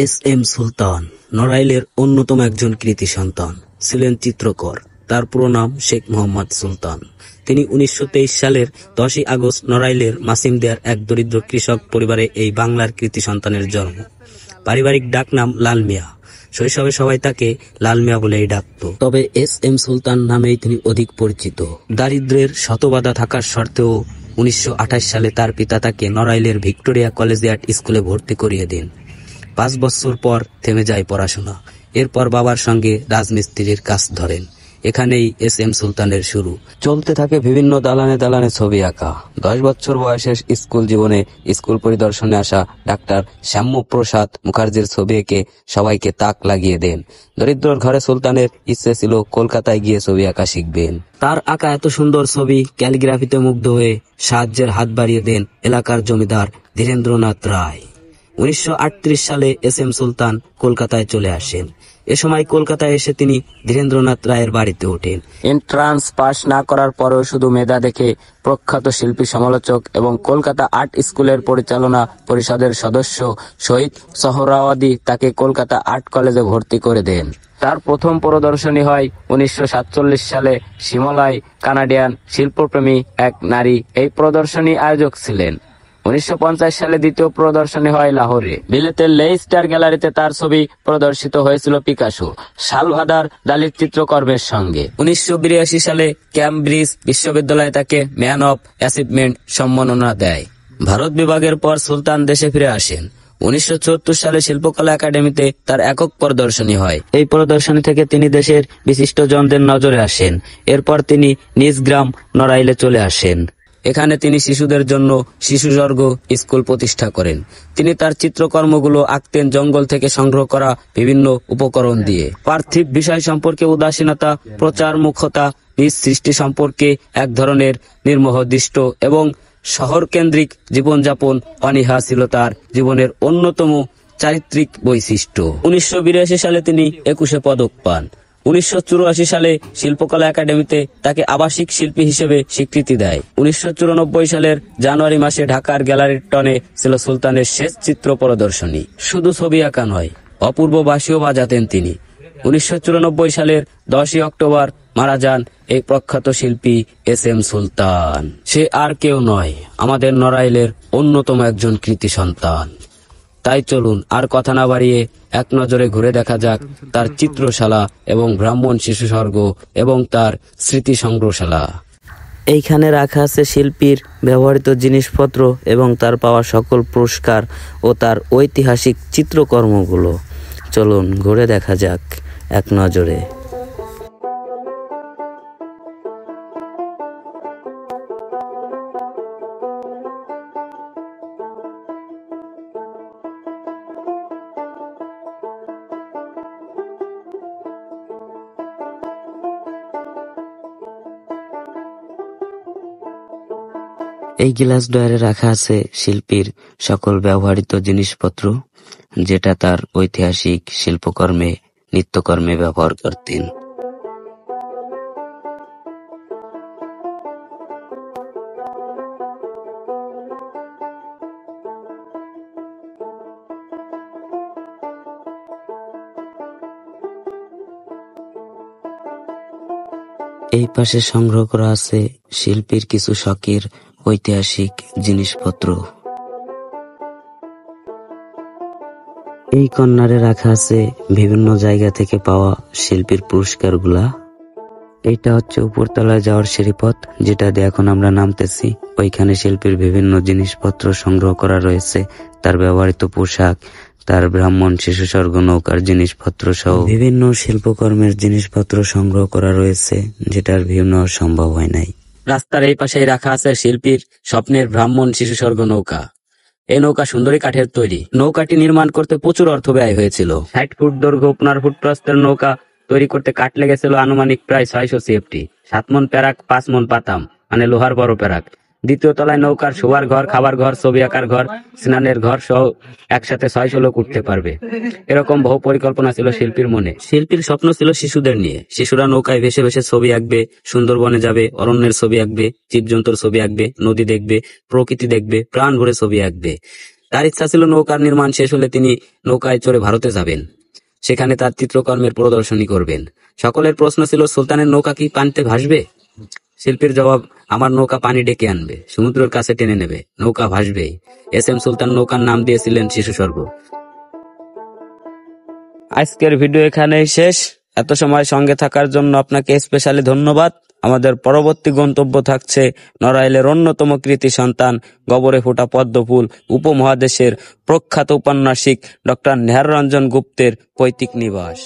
S M সুলতান নড়াইলের অন্যতম একজন কৃতি সন্তান ছিলেন চিত্রকর। তার পুরো নাম শেখ মোহাম্মদ সুলতান। তিনি 1923 সালের 10ই আগস্ট নড়াইলের মাসিমদিয়ার এক দরিদ্র কৃষক পরিবারে এই বাংলার কৃতি সন্তানের জন্ম। পারিবারিক ডাক নাম লাল মিয়া। শৈশবে সবাই তাকে লাল মিয়া বলেই ডাকত। তবে এস এম সুলতান নামেই তিনি অধিক পরিচিত। দারিদ্র্যের শতবাধা থাকার সত্ত্বেও 1928 সালে তার পিতা তাকে নড়াইলের ভিক্টোরিয়া কলেজিয়েট স্কুলে ভর্তি করিয়ে দেন। 5 বছর পর থেমে যায় পড়াশোনা। এরপর বাবার সঙ্গে রাজমিস্ত্রির কাজ ধরেন। এখানেই এস এম সুলতানের শুরু। চলতে থাকে বিভিন্ন দালানে দালানে ছবি আঁকা। 10 বছর বয়সের স্কুল জীবনে স্কুল পরিদর্শনে আসা ডাক্তার শ্যামপ্রসাদ মুখার্জির ছবি এঁকে সবাইকে তাক লাগিয়ে দেন। দরিদ্রর ঘরে সুলতানের ইচ্ছে ছিল কলকাতায় গিয়ে ছবি আঁকা শিখবেন। তার আঁকা এত সুন্দর ছবি ক্যালিগ্রাফিতে মুগ্ধ হয়ে সাহায্যের হাত বাড়িয়ে দেন এলাকার জমিদার ধীরেন্দ্রনাথ রায়। 1938 সালে এস এম সুলতান কলকাতায় চলে আসেন। এ সময় কলকাতায় এসে তিনি ধীরেন্দ্রনাথ রায়ের বাড়িতে ওঠেন। এন্ট্রান্স পাস না করার পরেও শুধু মেধা দেখে প্রখ্যাত শিল্পী সমালোচক এবং কলকাতা আর্ট স্কুলের পরিচালনা পরিষদের সদস্য শহীদ সোহরাওয়ার্দী তাকে কলকাতা আর্ট কলেজে ভর্তি করে দেন। তার প্রথম প্রদর্শনী হয় 1947 সালে শিমলায়। কানাডিয়ান শিল্পপ্রেমী এক নারী এই প্রদর্শনী আয়োজক ছিলেন। 1950 সালে দ্বিতীয় প্রদর্শনী হয় লাহোরে। বিলেতের লেইস্টার গ্যালারিতে তার ছবি প্রদর্শিত হয়েছিল পিকাসো, সালভাদর দালির চিত্রকর্মের সঙ্গে। 1982 সালে ক্যামব্রিজ বিশ্ববিদ্যালয় তাকে ম্যান অফ অ্যাচিভমেন্ট সম্মাননা দেয়। ভারত বিভাগের পর সুলতান দেশে ফিরে আসেন। 1974 সালে শিল্পকলা একাডেমিতে তার একক প্রদর্শনী হয়। এই প্রদর্শনী থেকে তিনি দেশের বিশিষ্ট জনদের নজরে আসেন। এরপর তিনি নিজ গ্রাম নড়াইলে চলে আসেন। এখানে তিনি শিশুদের জন্য শিশুস্বর্গ স্কুল প্রতিষ্ঠা করেন। তিনি তার চিত্রকর্মগুলো আঁকতেন জঙ্গল থেকে সংগ্রহ করা বিভিন্ন উপকরণ দিয়ে। পার্থিব বিষয় সম্পর্কে উদাসীনতা, প্রচার মুখতা, নিজ সৃষ্টি সম্পর্কে এক ধরনের নির্মোহ দৃষ্ট এবং শহর কেন্দ্রিক জীবনযাপন অনীহা ছিল তার জীবনের অন্যতম চারিত্রিক বৈশিষ্ট্য। 1982 সালে তিনি 21 পদক পান। 1984 সালে শিল্পকলা একাডেমিতে তাকে আবাসিক শিল্পী হিসেবে স্বীকৃতি দেয়। 1994 সালের জানুয়ারি মাসে ঢাকার গ্যালারির টনে ছিল সুলতানের শেষ চিত্র প্রদর্শনী। শুধু ছবি আঁকা নয়, অপূর্ব বাঁশিও বাজাতেন তিনি। 1994 সালের 10ই অক্টোবর মারা যান এই প্রখ্যাত শিল্পী এস এম সুলতান। সে আর কেউ নয়, আমাদের নড়াইলের অন্যতম একজন কৃতি সন্তান। তাই চলুন আর কথা না বাড়িয়ে এক নজরে ঘুরে দেখা যাক তার চিত্রশালা এবং ব্রাহ্মণ শিশুস্বর্গ এবং তার স্মৃতি সংগ্রহশালা। এইখানে রাখা আছে শিল্পীর ব্যবহৃত জিনিসপত্র এবং তার পাওয়া সকল পুরস্কার ও তার ঐতিহাসিক চিত্রকর্মগুলো। চলুন ঘুরে দেখা যাক এক নজরে। এই গ্লাস ডয়ারে রাখা আছে শিল্পীর সকল ব্যবহৃত জিনিসপত্র, যেটা তার ঐতিহাসিক শিল্পকর্মে নিত্যকর্মে ব্যবহার করতেন। এই পাশে সংগ্রহ করা আছে শিল্পীর কিছু শখের ঐতিহাসিক জিনিসপত্র। এই কর্নারে রাখা আছে বিভিন্ন জায়গা থেকে পাওয়া শিল্পীর পুরস্কারগুলা। এইটা হচ্ছে উপরতলায় যাওয়ার সিঁড়িপথ, যেটা দিয়ে এখন আমরা নামতেছি। ওইখানে শিল্পীর বিভিন্ন জিনিসপত্র সংগ্রহ করা রয়েছে, তার ব্যবহৃত পোশাক, তার ব্রাহ্মণ শিশুস্বর্গ নৌকার জিনিসপত্র সহ বিভিন্ন শিল্পকর্মের জিনিসপত্র সংগ্রহ করা রয়েছে, যেটার ভিউ নেওয়া সম্ভব হয় নাই। রাস্তার এই পাশেই রাখা আছে শিল্পীর স্বপ্নের ব্রাহ্মণ শিশুস্বর্গ নৌকা। এই নৌকা সুন্দরী কাঠের তৈরি। নৌকাটি নির্মাণ করতে প্রচুর অর্থ ব্যয় হয়েছিল। 60 ফুট দৈর্ঘ্য 15 ফুট প্রস্থের নৌকা তৈরি করতে কাঠ লেগেছিল আনুমানিক প্রায় 600 CFT। 7 মণ প্যারাক, 5 মণ পাতাম, মানে লোহার বড় প্যারাক। দ্বিতীয় তলায় নৌকার শোবার ঘর, খাবার ঘর, ছবি আঁকার ঘর, স্নানের ঘর সহ একসাথে 600 লোক উঠতে পারবে, এরকম বহু পরিকল্পনা ছিল শিল্পীর মনে। শিল্পীর স্বপ্ন ছিল শিশুদের নিয়ে। শিশুরা নৌকায় ভেসে ভেসে ছবি আঁকবে, সুন্দরবনে যাবে, অরণ্যের ছবি আঁকবে, জীবজন্তুর ছবি আঁকবে, নদী দেখবে, প্রকৃতি দেখবে, প্রাণ ভরে ছবি আঁকবে। তার ইচ্ছা ছিল নৌকার নির্মাণ শেষ হলে তিনি নৌকায় চড়ে ভারতে যাবেন, সেখানে তার চিত্রকর্মের প্রদর্শনী করবেন। সকলের প্রশ্ন ছিল, সুলতানের নৌকা কি পানিতে ভাসবে? শিল্পীর জবাব, আমার নৌকা পানি ডেকে আনবে, সমুদ্রের কাছে টেনে নেবে, নৌকা ভাসবেই। এস এম সুলতান নৌকার নাম দিয়েছিলেন শিশু স্বর্গ। আজকের ভিডিও এখানেই শেষ। এত সময় সঙ্গে থাকার জন্য আপনাকে স্পেশালি ধন্যবাদ। আমাদের পরবর্তী গন্তব্য থাকছে নড়াইলের অন্যতম কৃতি সন্তান, গবরে ফোটা পদ্মফুল, উপমহাদেশের প্রখ্যাত ঔপন্যাসিক ডক্টর নেহার রঞ্জন গুপ্তের পৈতৃক নিবাস।